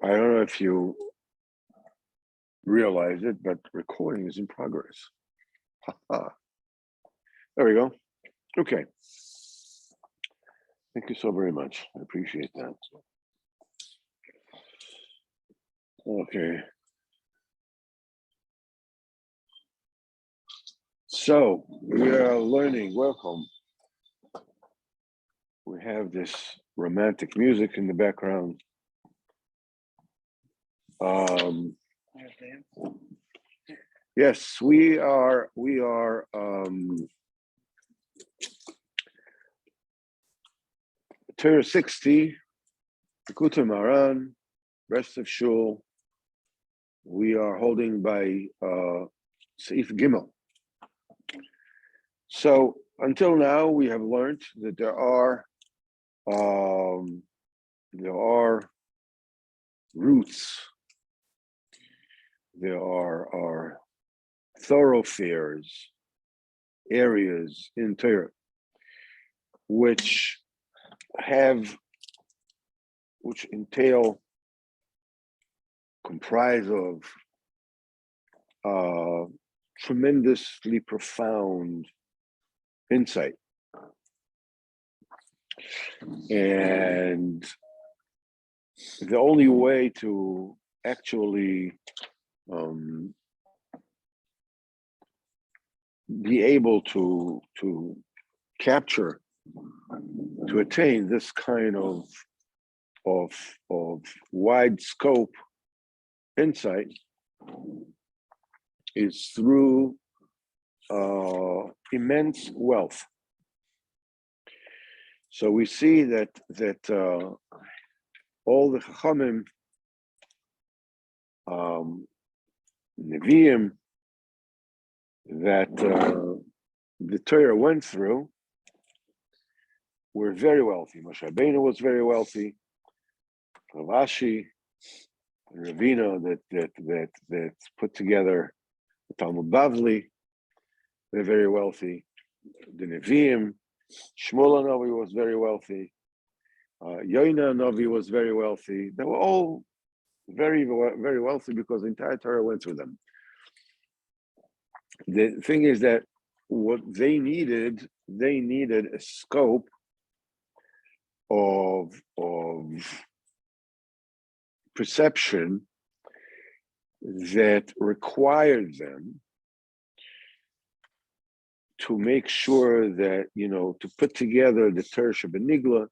I don't know if you realize it, but recording is in progress. There we go. Okay. Thank you so very much. I appreciate that. Okay. So we are learning. Welcome. We have this romantic music in the background. Yes, we are Torah 60, Likutey Moharan, rest of Shul. We are holding by Seif Gimel. So until now, we have learned that there are routes, there are thoroughfares, areas in Torah which comprise of tremendously profound insight. And the only way to actually be able to capture, to attain this kind of wide scope insight is through immense wealth. So we see that all the Chachamim, Nevi'im, that the Torah went through were very wealthy. Moshe Rabbeinu was very wealthy. Ravashi and Ravina that put together the Talmud Bavli, they're very wealthy. The Nevi'im, Shmuel Hanavi was very wealthy. Yoina Hanavi was very wealthy. They were all very, very wealthy because the entire Torah went through them. The thing is that what they needed a scope of perception that required them to make sure that, to put together the Torah Shabbanigla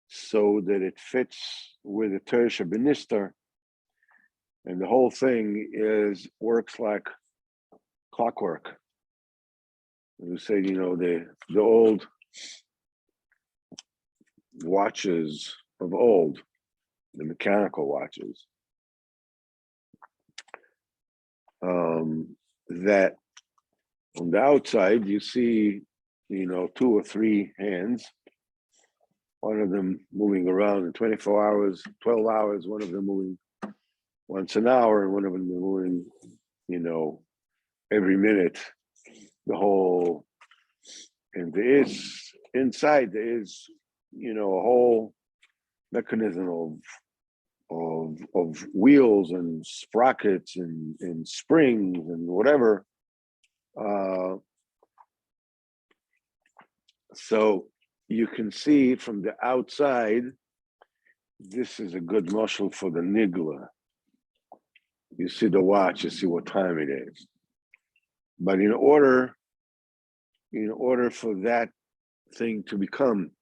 so that it fits with the Torah Shabbanistar, and the whole thing works like clockwork. You say, the old watches of old, the mechanical watches, that on the outside you see, 2 or 3 hands, one of them moving around in 24 hours, 12 hours, one of them moving once an hour, and one of them moving, every minute, the whole, and inside there is, a whole mechanism of wheels and sprockets and springs and whatever. So you can see from the outside, this is a good muscle for the nigla. You see the watch, you see what time it is. But in order for that thing to become,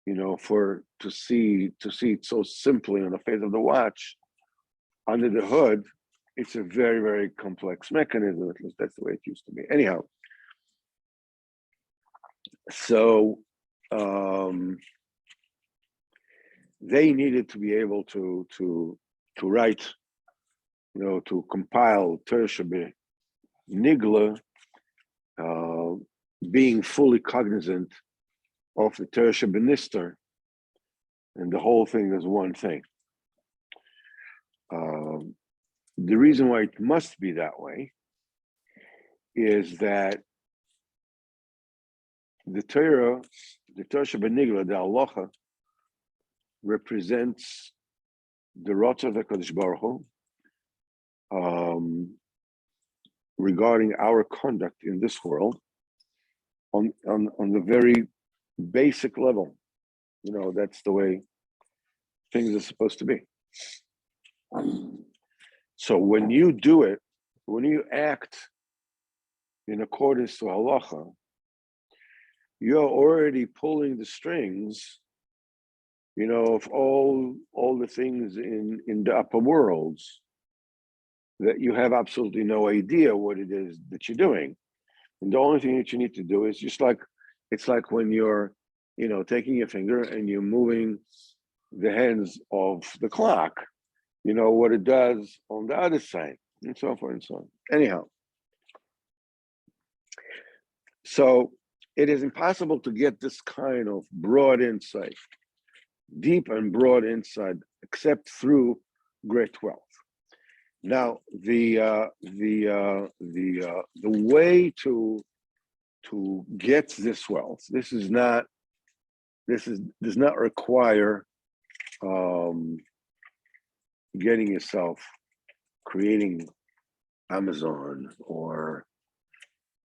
to see it so simply on the face of the watch, under the hood, it's a very, very complex mechanism. At least that's the way it used to be. Anyhow, so they needed to be able to write, to compile Torah Shabbanigla, being fully cognizant of the Torah Shabbanistar, and the whole thing is one thing. The reason why it must be that way is that the Torah Shabbanigla, the halacha, represents the Rotz of the Kodesh Baruch Hu, regarding our conduct in this world on the very basic level. That's the way things are supposed to be. So when you do it, when you act in accordance to halacha, you're already pulling the strings, of all the things in the upper worlds that you have absolutely no idea what it is that you're doing. And the only thing that you need to do is it's like when you're, taking your finger and you're moving the hands of the clock, what it does on the other side, and so forth and so on. Anyhow, so it is impossible to get this kind of broad insight, deep and broad insight, except through great wealth. Now, the way to get this wealth, does not require getting yourself, creating Amazon, or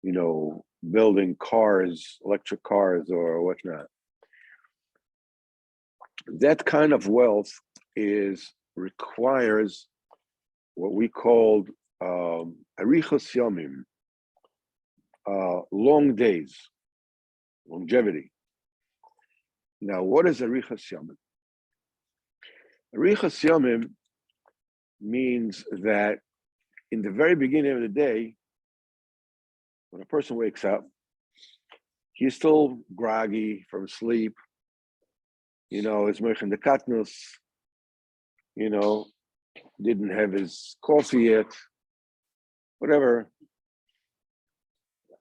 building cars, electric cars, or whatnot. That kind of wealth requires what we called arichos yomim, long days, longevity. Now, what is arichos yomim? Arichos yomim means that in the very beginning of the day, when a person wakes up, he's still groggy from sleep, it's moichin de katnus, didn't have his coffee yet, whatever.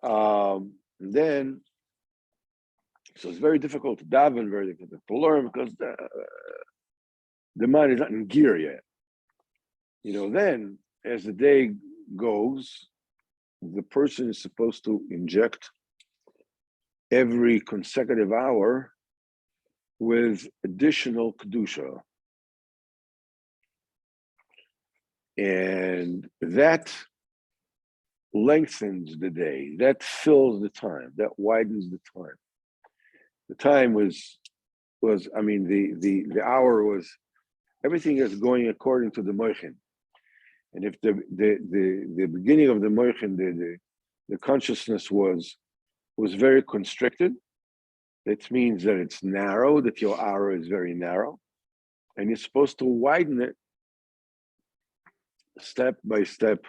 And then, so it's very difficult to daven, very difficult to learn, because the mind is not in gear yet. Then as the day goes, the person is supposed to inject every consecutive hour with additional kedusha, and that lengthens the day, that fills the time, that widens the time. The time was the hour was, everything is going according to the moichin. And if the beginning of the moichin, the consciousness was very constricted, that means that it's narrow, that your hour is very narrow, and you're supposed to widen it step by step,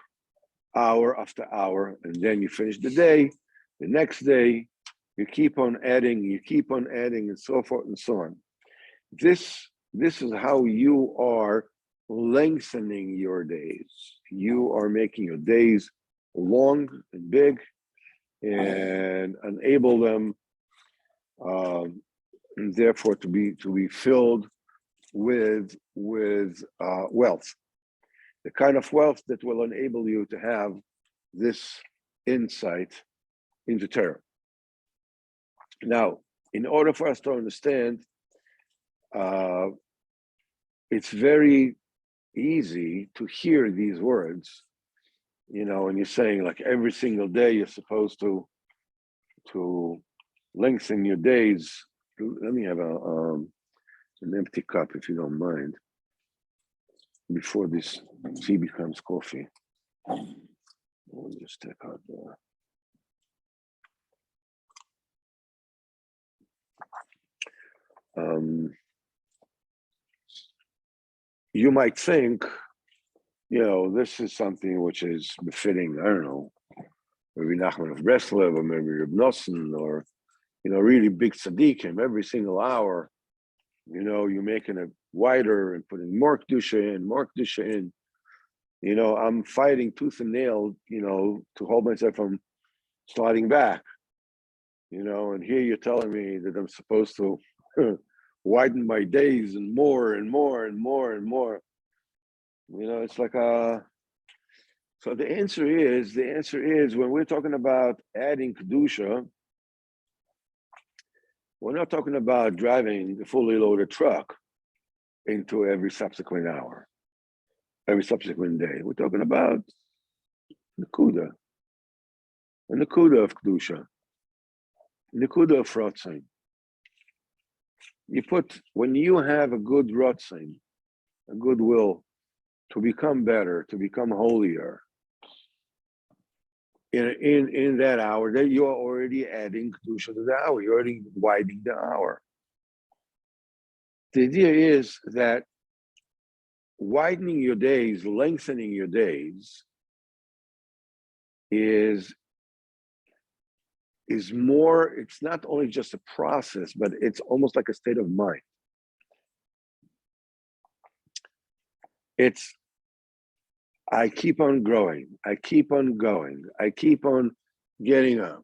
hour after hour, and then you finish the day. The next day, you keep on adding, and so forth and so on. This is how you are lengthening your days. You are making your days long and big, and enable them, and therefore to be filled with wealth, the kind of wealth that will enable you to have this insight into Torah. Now, in order for us to understand, it's very easy to hear these words, and you're saying, like, every single day you're supposed to lengthen your days. Let me have an empty cup, if you don't mind, before this tea becomes coffee. We'll just take out you might think, this is something which is befitting, I don't know, maybe Nachman of Breslev, or maybe Reb Nosson, or, really big tzaddikim. Every single hour, you're making it wider and putting more kedusha in. I'm fighting tooth and nail, to hold myself from sliding back. And here you're telling me that I'm supposed to widen my days and more and more and more and more. It's like so the answer is when we're talking about adding kedusha, we're not talking about driving a fully loaded truck. into every subsequent hour, every subsequent day. We're talking about Nakuda, a Nakuda of Kedusha, Nakuda of Rotzain. When you have a good Rotzain, a good will to become better, to become holier, in that hour, that you are already adding Kedusha to the hour, you're already widening the hour. The idea is that widening your days, lengthening your days is more, it's not only just a process, but it's almost like a state of mind. It's, I keep on growing, I keep on going, I keep on getting up.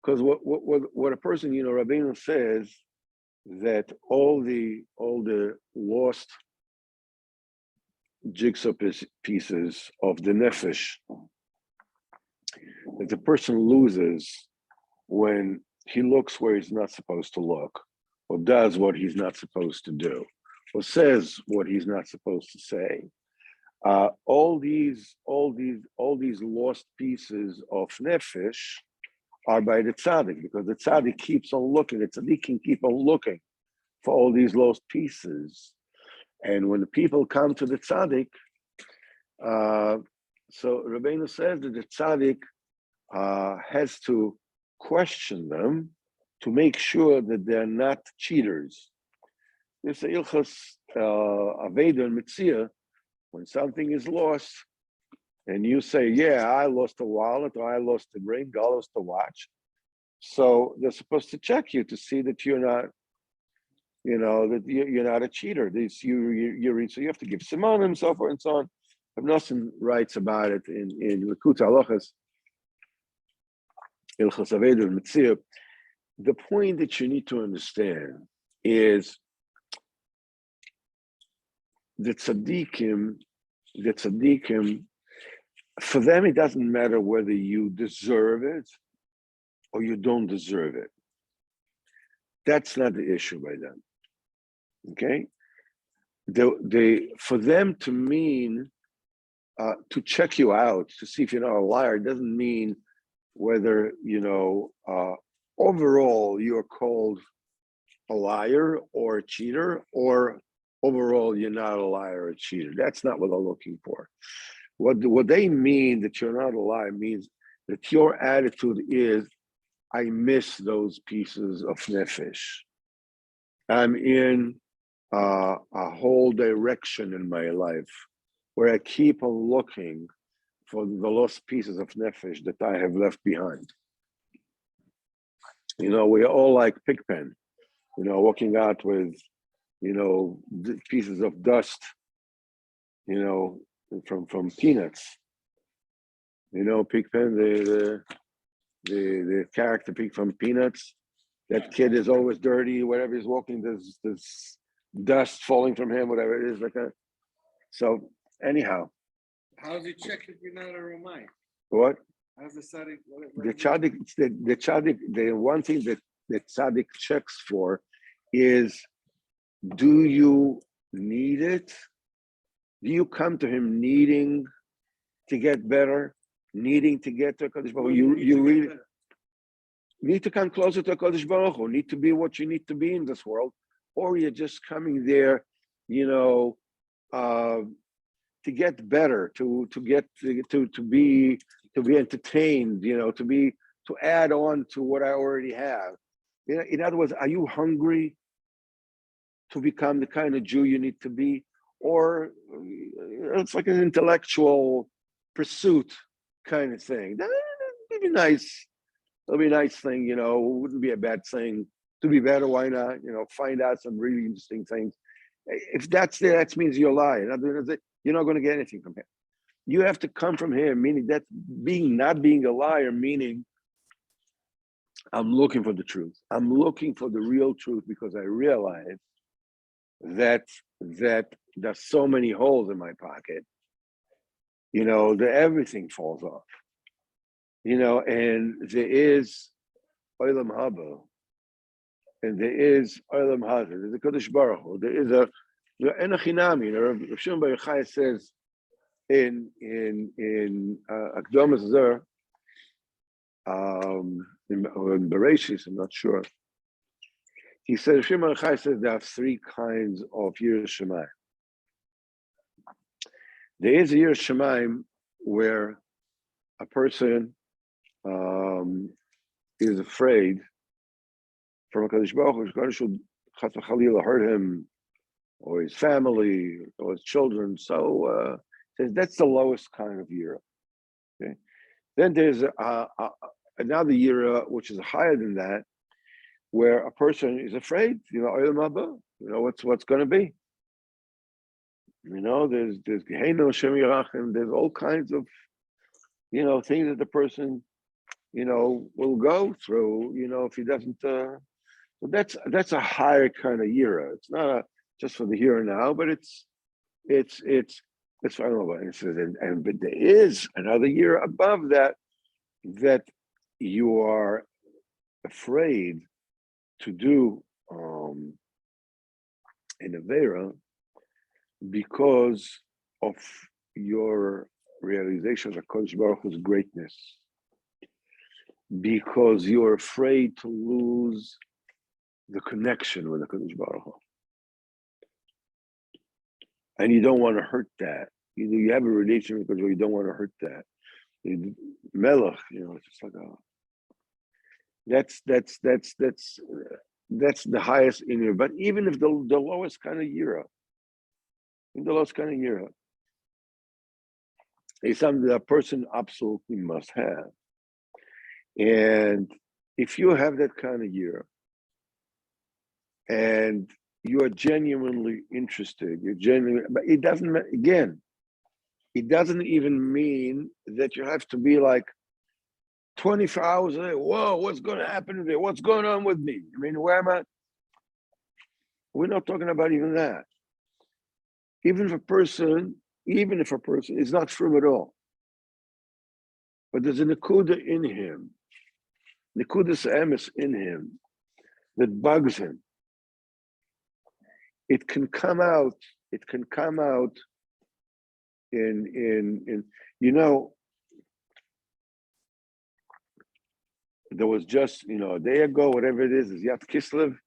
Because what a person, Rabbeinu says that all the lost jigsaw pieces of the nefesh that the person loses when he looks where he's not supposed to look, or does what he's not supposed to do, or says what he's not supposed to say. All these lost pieces of nefesh are by the tzaddik, because the tzaddik keeps on looking. The tzaddik can keep on looking for all these lost pieces, and when the people come to the tzaddik, so Rabbeinu says that the tzaddik has to question them to make sure that they're not cheaters. This is Ilchas Aveda and Mitzia. When something is lost, and you say, "Yeah, I lost a wallet, or I lost a ring, I lost a watch," so they're supposed to check you to see that you're not, that you're not a cheater. You read, so you have to give simon and so forth and so on. Nosson writes about it in Likutey Moharan, Ilchas Aveda and Mitzia. The point that you need to understand is the tzaddikim, for them, it doesn't matter whether you deserve it or you don't deserve it. That's not the issue by them. Okay? For them to mean to check you out, to see if you're not a liar, doesn't mean whether, overall you're called a liar or a cheater, or overall you're not a liar or a cheater. That's not what they're looking for. What they mean that you're not a liar means that your attitude is, I miss those pieces of nefesh. I'm in a whole direction in my life where I keep on looking for the lost pieces of nefesh that I have left behind. We're all like Pigpen, walking out with, pieces of dust, from peanuts. Pigpen, the character Pig from Peanuts. That kid is always dirty. Wherever he's walking, there's dust falling from him. Whatever it is, like that. So anyhow, how does he check if you're not a Romai? What? How's the tzaddik? The tzaddik. The one thing that the tzaddik checks for is, do you need it? Do you come to him needing to get better, needing to get to HaKadosh Baruch Hu? You really need to come closer to HaKadosh Baruch Hu, need to be what you need to be in this world, or you're just coming there, to get better, to be entertained, to add on to what I already have. In other words, are you hungry to become the kind of Jew you need to be? Or it's like an intellectual pursuit kind of thing. It'd be nice. It'll be a nice thing, it wouldn't be a bad thing. To be better, why not? Find out some really interesting things. If that's there, that means you're lying. You're not going to get anything from him. You have to come from him, meaning that not being a liar, meaning I'm looking for the truth. I'm looking for the real truth because I realize that there's so many holes in my pocket, that everything falls off, and there is Olam Haba, and there is Olam Hazeh, there's a Kodesh Baruch Hu, there is a Enochinami. Rav Shimon Bar Yochai says in Akdom Zer, in Bereshis, I'm not sure. He says, Rav Shimon Bar Yochai says there are three kinds of Yiras Shamayim. There is a Yiras Shamayim where a person is afraid from a Kadosh Baruch Hu, God should Chas v'Chalila hurt him or his family or his children. So says that's the lowest kind of yira. Okay. Then there's another yira which is higher than that, where a person is afraid. Olam haba. What's going to be. There's Gehenna Shem Yerachim. There's all kinds of things that the person will go through. If he doesn't. So that's a higher kind of yira. It's not just for the here and now, but it's for and it says but there is another year above that you are afraid to do an avera because of your realization of Kodesh Baruch Hu's greatness, because you're afraid to lose the connection with the Kodesh Baruch Hu. And you don't want to hurt that. You have a relationship because you don't want to hurt that. Melech, it's just like that's the highest in here. But even if the lowest kind of yira, is something that a person absolutely must have. And if you have that kind of yira, and you are genuinely interested, but it doesn't, again, it doesn't even mean that you have to be like 24 hours a day. Whoa, what's going to happen today? What's going on with me? Where am I? We're not talking about even that. Even if a person is not from at all, but there's a nekuda in him, nekudas emes in him that bugs him. It can come out in there was just a day ago, whatever it is Yat Kislev.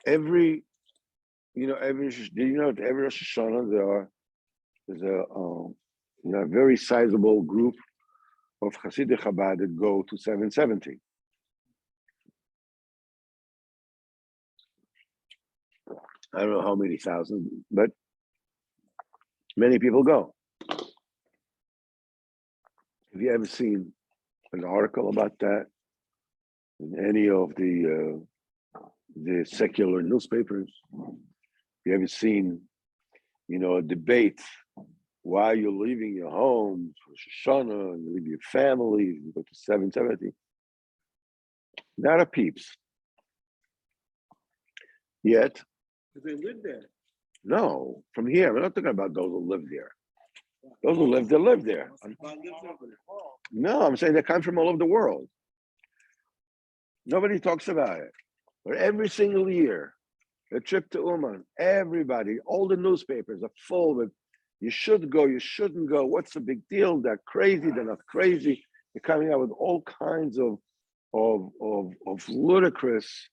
Every Rosh Hashanah there's a very sizable group of Hasidic Chabad that go to 770. I don't know how many thousand, but many people go. Have you ever seen an article about that in any of the secular newspapers? Have you ever seen, a debate? Why you're leaving your home for Shoshana, you leave your family, you go to 770? Not a peeps. Yet. They live there. No, from here. We're not talking about those who live there. Those who live there. No, I'm saying they come from all over the world. Nobody talks about it. But every single year, a trip to Uman, everybody, all the newspapers are full with, you should go, you shouldn't go. What's the big deal? They're crazy, they're not crazy. They're coming out with all kinds of ludicrous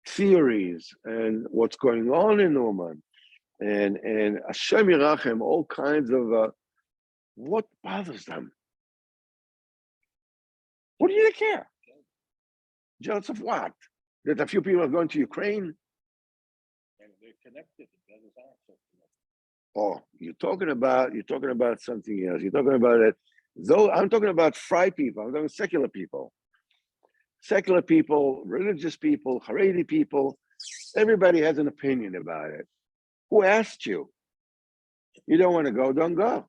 theories and what's going on in Uman. And Hashem Yerachem, all kinds of, what bothers them? What do you care? Jealous of what? That a few people are going to Ukraine? And they're connected. Oh, you're talking about something else. You're talking about it. Though I'm talking about fry people. I'm talking about secular people. Secular people, religious people, Haredi people. Everybody has an opinion about it. Who asked you? You don't want to go, don't go.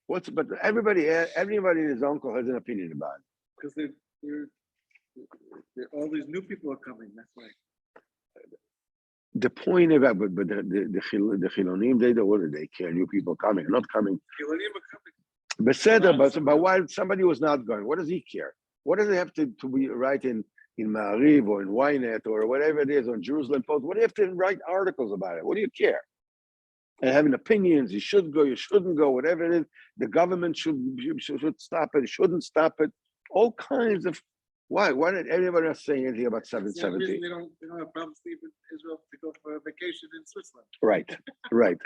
But everybody and his uncle has an opinion about it. Because all these new people are coming. That's right. The point about but the Chilonim, they don't want they care. New people coming, not coming. Chilonim are coming. But why somebody was not going? What does he care? What does it have to be right in Ma'ariv or in Ynet or whatever it is on Jerusalem Post? What do you have to write articles about it? What do you care? And having opinions, you should go, you shouldn't go, whatever it is. The government should stop it, shouldn't stop it. All kinds of why? Why did everybody not say anything about 770? They don't have problems leaving Israel to go for a vacation in Switzerland. Right, right.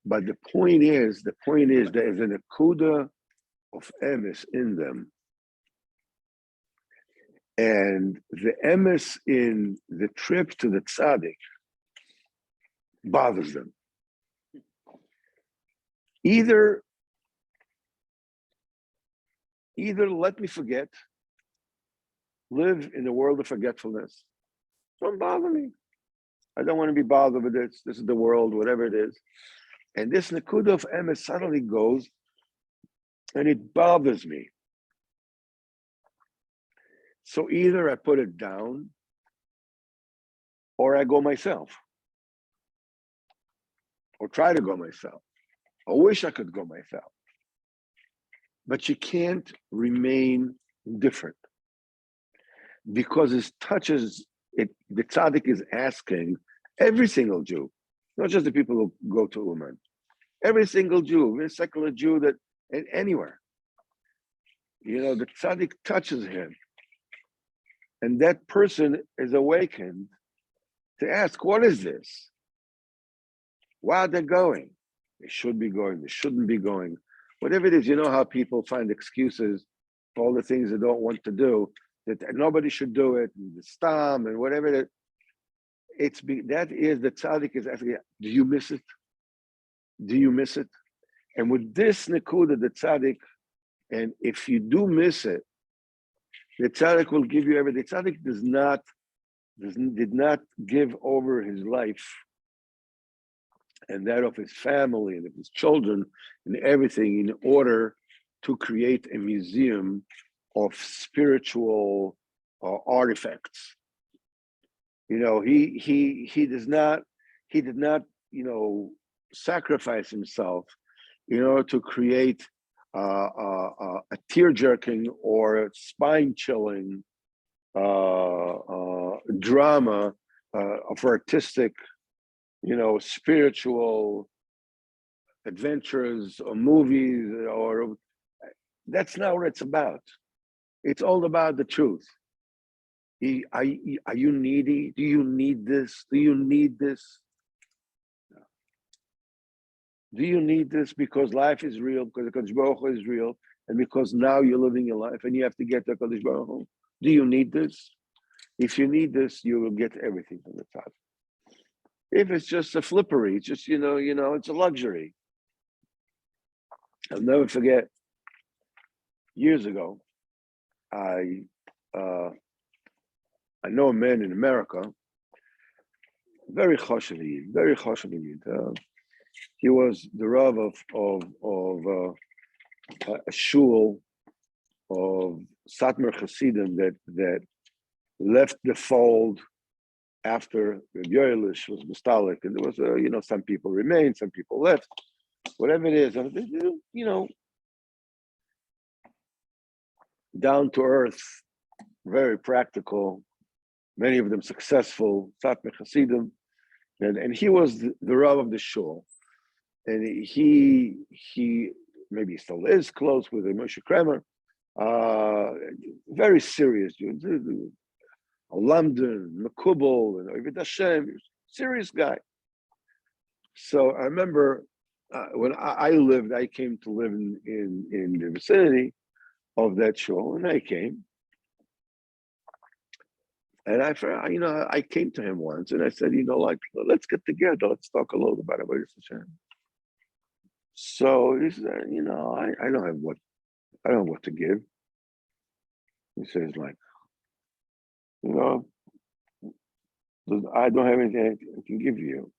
But the point is there is an akuda of emes in them. And the emes in the trip to the tzaddik bothers them. Either let me forget, live in the world of forgetfulness. Don't bother me. I don't want to be bothered with this. This is the world, whatever it is. And this Nakuda of emes suddenly goes and it bothers me. So either I put it down or I go myself. Or try to go myself. I wish I could go myself. But you can't remain indifferent. Because it touches it, the tzaddik is asking every single Jew, not just the people who go to Uman, every single Jew, every secular Jew that anywhere, the tzaddik touches him. And that person is awakened to ask, what is this? Why are they going? They should be going, they shouldn't be going. Whatever it is, you know how people find excuses for all the things they don't want to do, that nobody should do it, and the stam and whatever it is. That is the tzaddik is asking, do you miss it? Do you miss it? And with this nekuda, the tzaddik, and if you do miss it, the tzaddik will give you everything. The tzaddik did not give over his life and that of his family and of his children and everything in order to create a museum of spiritual artifacts. He did not sacrifice himself in order to create a tear-jerking or spine-chilling drama of artistic, spiritual adventures or movies, or that's not what it's about. It's all about the truth. Are you needy? Do you need this? Do you need this? Do you need this because life is real, because the Kadosh Baruch Hu is real, and because now you're living your life and you have to get the Kadosh Baruch Hu? Do you need this? If you need this, you will get everything from the top. If it's just a flippery, it's just, it's a luxury. I'll never forget, years ago, I know a man in America, very chashuv yid. He was the Rav of a shul of Satmar Hasidim that left the fold after the Yoelish was Mustalik, and there was some people remained, some people left, whatever it is, down to earth, very practical, many of them successful, Satmar Hasidim, and he was the Rav of the shul. And he maybe still is close with Moshe Kramer, very serious dude, Lamdan, Makubal, and Ovid Hashem, serious guy. So I remember when I came to live in the vicinity of that shul, and I came. And I came to him once and I said, let's get together, let's talk a little about it. So he said, I don't have what to give. He says, I don't have anything I can give you.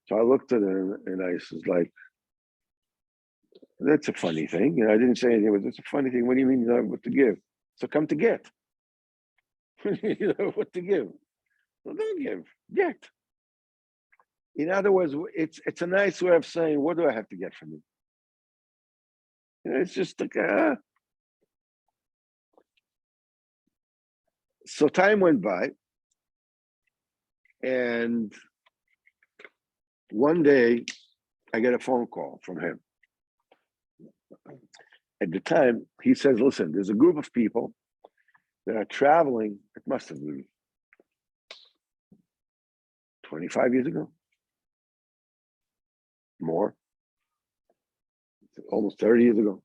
So I looked at him and I was that's a funny thing. And I didn't say anything, but that's a funny thing. What do you mean you don't have what to give? So come to get. You know what to give. Well, don't give, get. In other words, it's a nice way of saying, what do I have to get from you? It's just like, So time went by, and one day I get a phone call from him. At the time, he says, listen, there's a group of people that are traveling. It must have been 25 years ago, more, almost 30 years ago.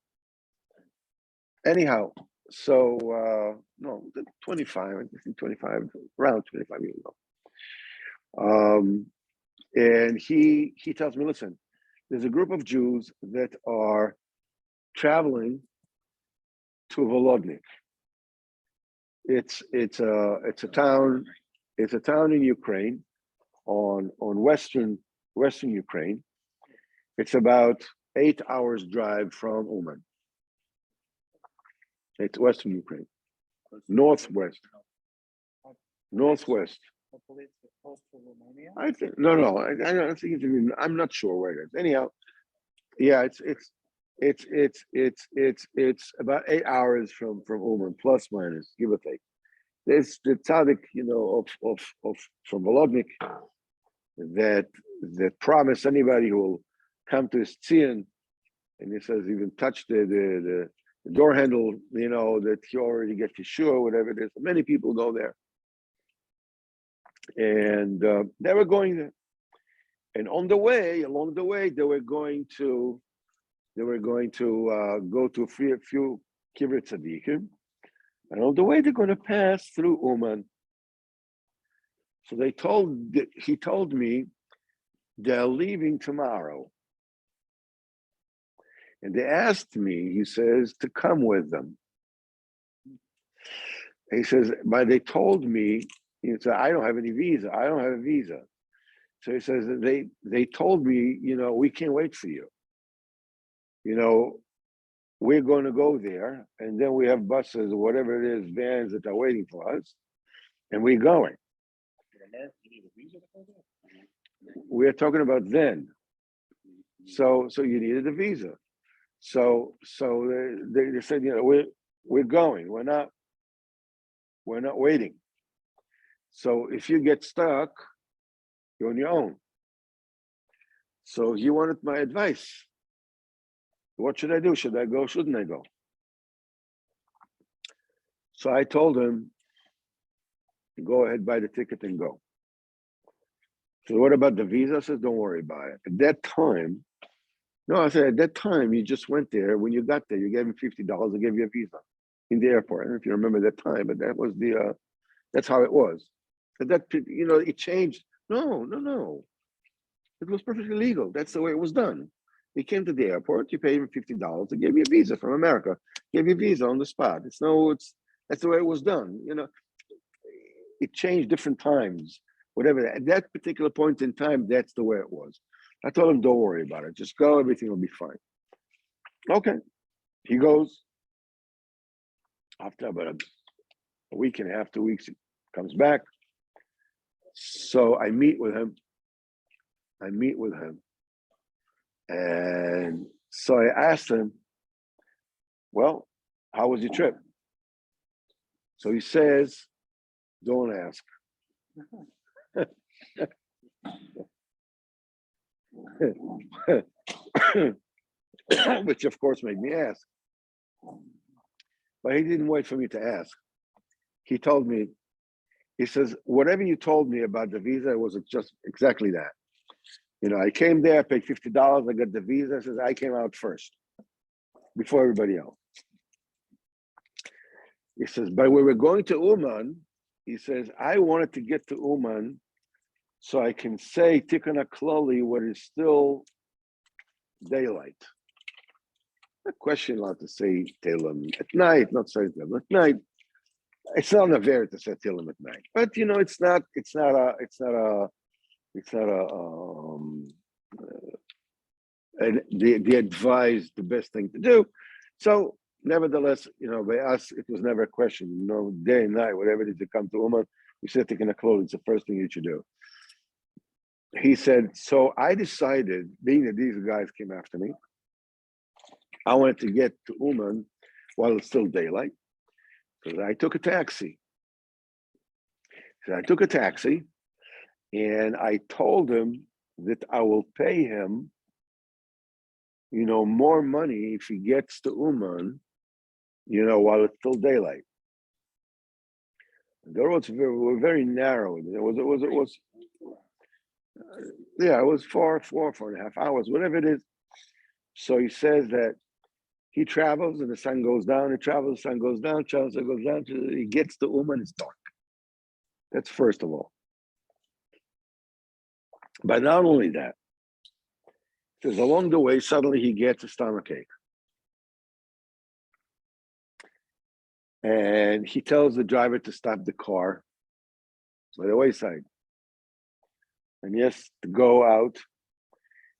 Anyhow, so no, 25, I think 25, around 25 years ago. And he tells me, listen, there's a group of Jews that are traveling to Volodnik. It's a town in Ukraine, on western Ukraine. It's about 8 hours drive from Uman. It's western Ukraine, northwest. I think no. I don't think it's even. I'm not sure where it is. Anyhow, yeah, it's about 8 hours from Uman, plus minus, give or take. There's the tzaddik, of from Volodnik that promise anybody who will come to his tzion, and he says even touch the door handle, that he already gets Yeshua, whatever it is. Many people go there, and they were going there, and along the way, they were going to go to a few kibbutz tzaddikim, and on the way they're going to pass through Uman. So he told me they're leaving tomorrow. And they asked me, he says, to come with them. He says, but they told me, he said, I don't have any visa. I don't have a visa. So he says, they told me, we can't wait for you. We're going to go there, and then we have buses or whatever it is, vans that are waiting for us, and we're going. We're talking about then. So you needed a visa. So they said, we're going. We're not waiting. So if you get stuck, you're on your own. So he wanted my advice. What should I do? Should I go? Shouldn't I go? So I told him, go ahead, buy the ticket and go. So what about the visa? I said, don't worry about it. At that time, at that time, you just went there. When you got there, you gave him $50. They gave you a visa in the airport. I don't know if you remember that time, but that was that's how it was. But that, it changed. No. It was perfectly legal. That's the way it was done. He came to the airport, you paid him $50, they gave you a visa from America, gave you a visa on the spot. That's the way it was done. It changed different times, whatever. At that particular point in time, that's the way it was. I told him, don't worry about it. Just go, everything will be fine. Okay. He goes. After about a week and a half, 2 weeks, he comes back. So I meet with him. And so I asked him, well, how was your trip? So he says, don't ask. Which of course made me ask. But he didn't wait for me to ask. He told me, he says, whatever you told me about the visa, it was just exactly that. I came there, I paid $50, I got the visa. Says I came out first, before everybody else. He says, but we were going to Uman. He says, I wanted to get to Uman so I can say Tikkun HaKlali when it's still daylight. A question allowed to say Tehillim at night, not say Tehillim at night. It's not a very to say Tehillim at night, but it's not the advised the best thing to do. So nevertheless, by us, it was never a question. Day and night, whatever it is to come to Uman, we said Tikkun HaKlali, it's the first thing you should do. He said, so I decided, being that these guys came after me, I wanted to get to Uman while it's still daylight. So I took a taxi. So I took a taxi and I told him that I will pay him, more money if he gets to Uman, while it's still daylight. The roads were very narrow. It was it was 4.5 hours, whatever it is. So he says that he travels and the sun goes down, he travels, the sun goes down, travels, the sun goes down, he gets to Uman, it's dark. That's first of all. But not only that, because along the way, suddenly he gets a stomachache. And he tells the driver to stop the car by the wayside. And yes, to go out,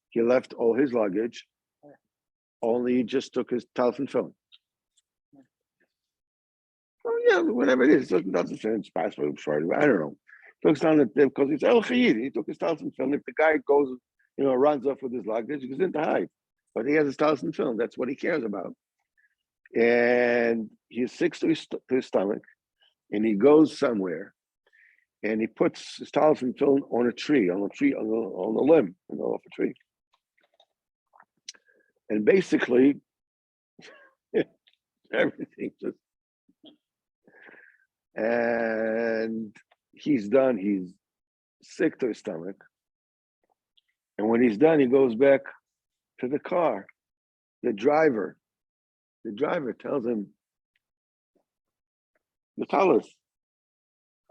he left all his luggage, only he just took his telephone phone. Oh yeah, whatever it is, it doesn't say his passport, I don't know. Looks down at them because it's El Khayid. He took his telephone film. If the guy goes, runs off with his luggage, he goes into hide. But he has his telephone film. That's what he cares about. And he's sick to his stomach, and he goes somewhere, and he puts his telephone film on a limb, off a tree. And basically, everything just. And he's done. He's sick to his stomach. And when he's done, he goes back to the car. The driver tells him, the talus.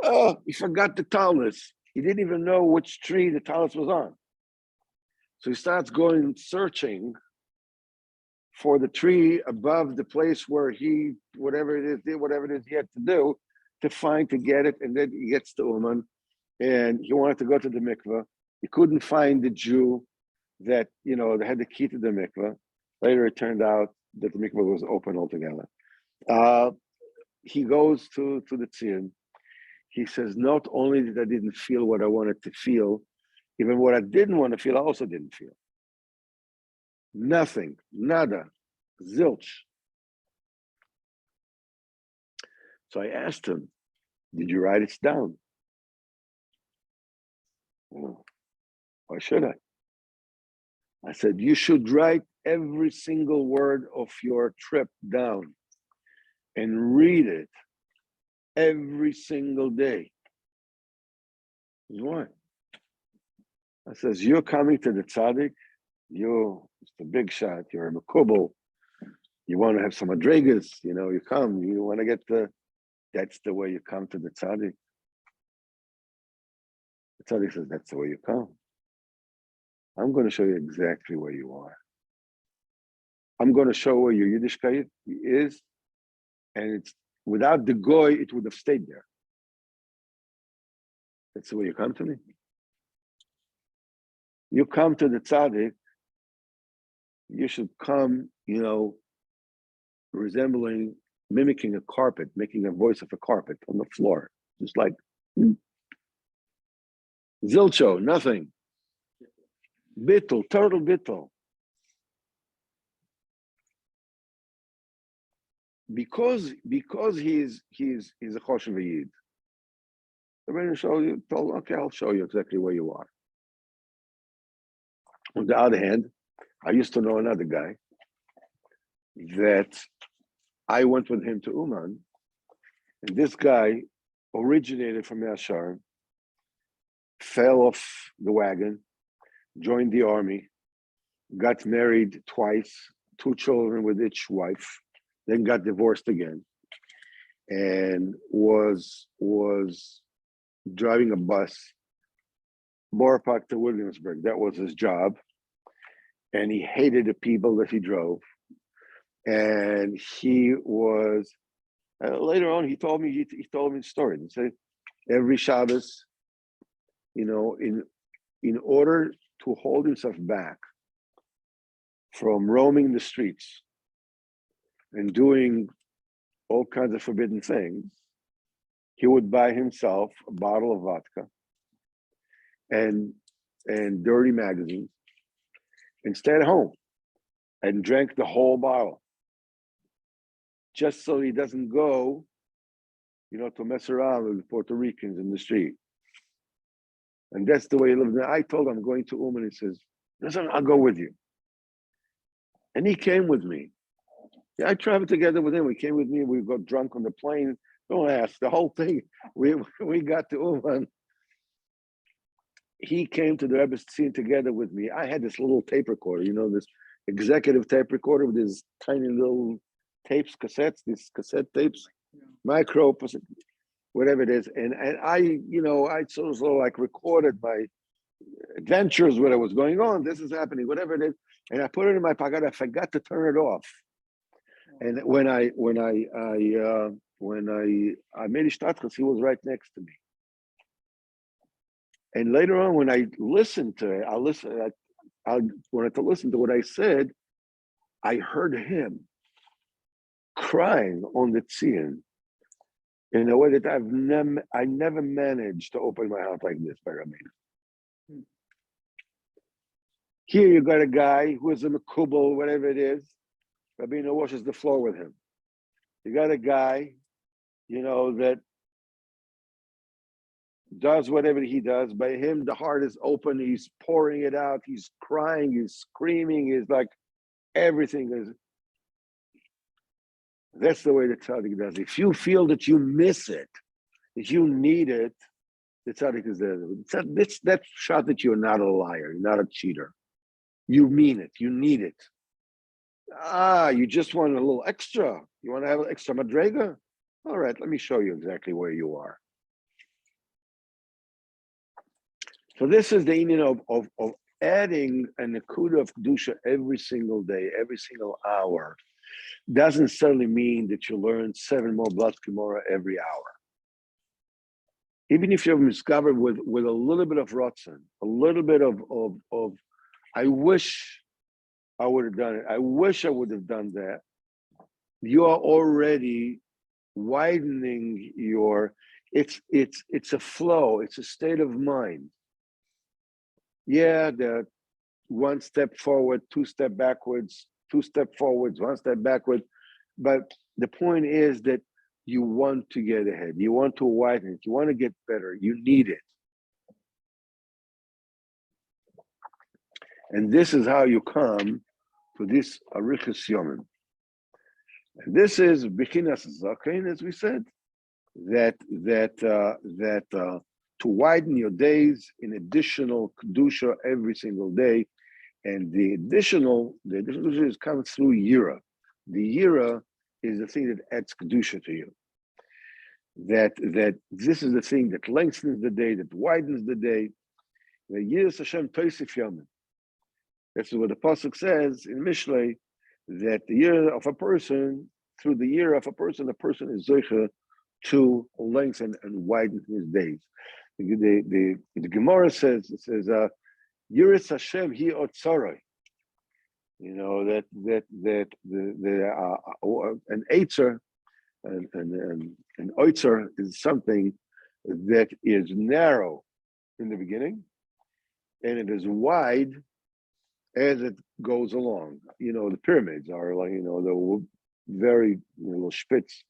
Oh, he forgot the talus. He didn't even know which tree the talus was on. So he starts going searching for the tree above the place where whatever it is he had to do to get it. And then he gets to Uman and he wanted to go to the mikveh. He couldn't find the Jew that, that had the key to the mikveh. Later, it turned out that the mikveh was open altogether. He goes to the tziyun. He says, not only that I didn't feel what I wanted to feel, even what I didn't want to feel, I also didn't feel. Nothing, nada, zilch. So I asked him, did you write it down? Oh, why should I? I said, you should write every single word of your trip down and read it every single day. Why? I says, you're coming to the tzaddik, it's the big shot, you're a makubal, you want to have some madrigas, you come, you want to get that's the way you come to the tzaddik. The tzaddik says, that's the way you come. I'm going to show you exactly where you are. I'm going to show where your Yiddishkeit is, and it's without the goy, it would have stayed there. That's the way you come to me. You come to the tzaddik, you should come, mimicking a carpet, making a voice of a carpet on the floor, just like zilcho, nothing. Bittul, total bittul. Because he's a choshev yid. The Rebbeinu told, okay, I'll show you exactly where you are. On the other hand, I used to know another guy that I went with him to Uman, and this guy originated from Yashar, fell off the wagon, joined the army, got married twice, 2 children with each wife, then got divorced again, and was driving a bus, Borough Park to Williamsburg. That was his job. And he hated the people that he drove. And he was, later on, he told me the story. He said, every Shabbos, in order to hold himself back from roaming the streets and doing all kinds of forbidden things, he would buy himself a bottle of vodka and dirty magazines and stay at home and drank the whole bottle, just so he doesn't go, to mess around with the Puerto Ricans in the street. And that's the way he lived. And I told him I'm going to and he says, listen, I'll go with you. And he came with me. Yeah, I traveled together with him. He came with me. We got drunk on the plane. Don't ask. The whole thing. We got to Uman. He came to the Rebbe scene together with me. I had this little tape recorder, this executive tape recorder with these tiny little tapes, cassettes, these cassette tapes, micro, whatever it is. And I, I sort of like recorded my adventures, what was going on. This is happening, whatever it is. And I put it in my pocket. I forgot to turn it off. And when I made Ishtatchus, he was right next to me. And later on, when I listened to it, I wanted to listen to what I said. I heard him crying on the tzion in a way that I never managed to open my heart like this by Rabbeinu. Here you got a guy who is a mekubal, whatever it is. Rabbeinu washes the floor with him. You got a guy, that does whatever he does. By him, the heart is open. He's pouring it out. He's crying. He's screaming. He's like, everything is. That's the way the tzaddik does it. If you feel that you miss it, if you need it, the tzaddik is there. That shot that you're not a liar. You're not a cheater. You mean it. You need it. You just want a little extra. You want to have an extra madrega? All right, let me show you exactly where you are. So this is the meaning of adding a nekuda of kedusha every single day, every single hour. Doesn't necessarily mean that you learn 7 more blood gemara every hour. Even if you're discovered with a little bit of rotzen, a little bit of I wish I would have done it. I wish I would have done that. You are already widening it's a flow, it's a state of mind. Yeah, the 1 step forward, 2 step backwards, 2 step forwards, 1 step backward. But the point is that you want to get ahead. You want to widen it. You want to get better. You need it. And this is how you come to this Arichas Yomim. And this is Bechinas Zakein, as we said, that to widen your days in additional kedusha every single day, and the additional is coming through yira. The yira is the thing that adds kedusha to you. That this is the thing that lengthens the day, that widens the day. The yiras Hashem toisif yomim. This is what the pasuk says in Mishlei, that the year of a person, through the year of a person is zeicha to lengthen and widen his days. The Gemara says, Yiras Hashem hi otzaroi. That an eitzer, an oitzer is something that is narrow in the beginning, and it is wide as it goes along. The pyramids are like, they're very little spitz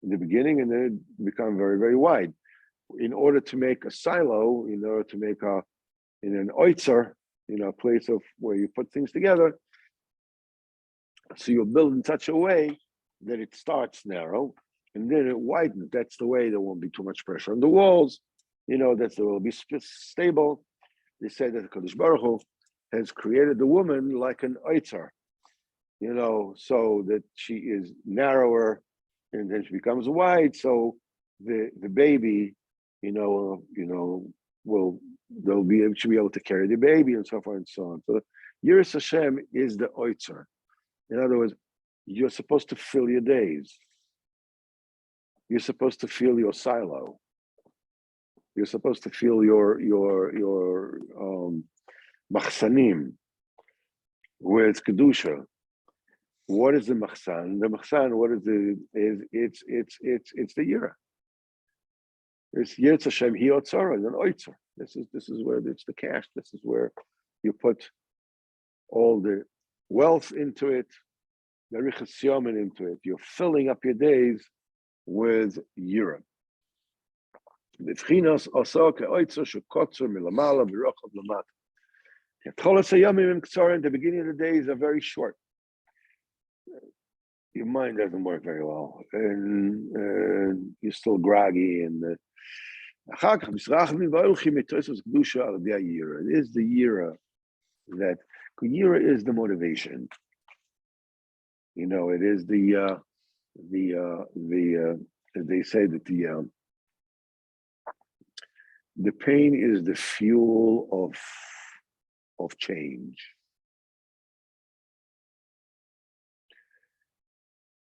in the beginning, and then it become very, very wide. In order to make a silo, in order to make an oitzer, a place of where you put things together, so you build in such a way that it starts narrow and then it widens. That's the way there won't be too much pressure on the walls. That there will be stable. They say that the Kadosh Baruch Hu has created the woman like an oitzer, so that she is narrower and then she becomes wide. So the baby, should be able to carry the baby and so forth and so on. So Yiras Hashem is the oitzer. In other words, you're supposed to fill your days. You're supposed to fill your silo. You're supposed to fill your machsanim, where it's kedusha. What is the machsan? The machsan, what is it's the yira. It's Yiras Hashem hi otzara, an oitzer. This is where it's the cash. This is where you put all the wealth into it, the Arichas Yomim into it. You're filling up your days with yira. בבחינת עשה כאויצר שקוצר מלמעלה ורוחב למטה. The beginning of the days are very short. Your mind doesn't work very well, and you're still groggy. And it is the year that Yira is the motivation. You know, it is the they say that the pain is the fuel of change.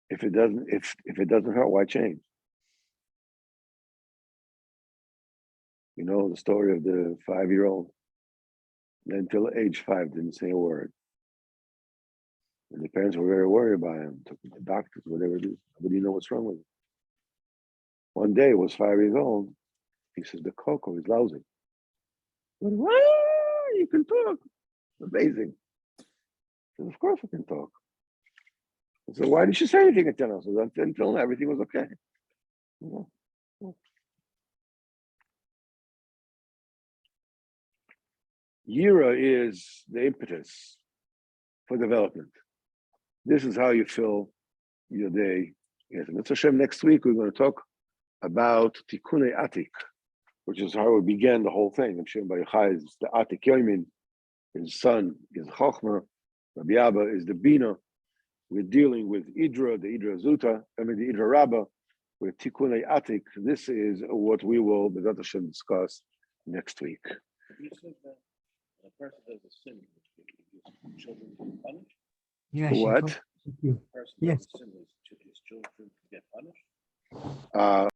If it doesn't hurt, why change? You know the story of the 5-year-old that until age 5 didn't say a word. And the parents were very worried about him, took him to doctors, whatever it is. Nobody knew what's wrong with him. One day, he was 5 years old. He says, the cocoa is lousy. Wow, you can talk. Amazing. I said, of course I can talk. I said, why didn't you say anything until now? So until now, everything was okay. Yira is the impetus for development. This is how you fill your day. Yes, and Hashem, next week we're going to talk about Tikkunei Atik, which is how we began the whole thing. Hashem Bar Yochai is the Atik Yomin, his son is Chochmah, Rabbi Abba is the Bina. We're dealing with Idra, the Idra Zuta, the Idra Rabbah, with Tikkunei Atik. This is what we will, B'ezrat Hashem, discuss next week. You said that a person does a sin, which children get punished. Yes, What? thank you. A person Yes. does a sin, his children get punished.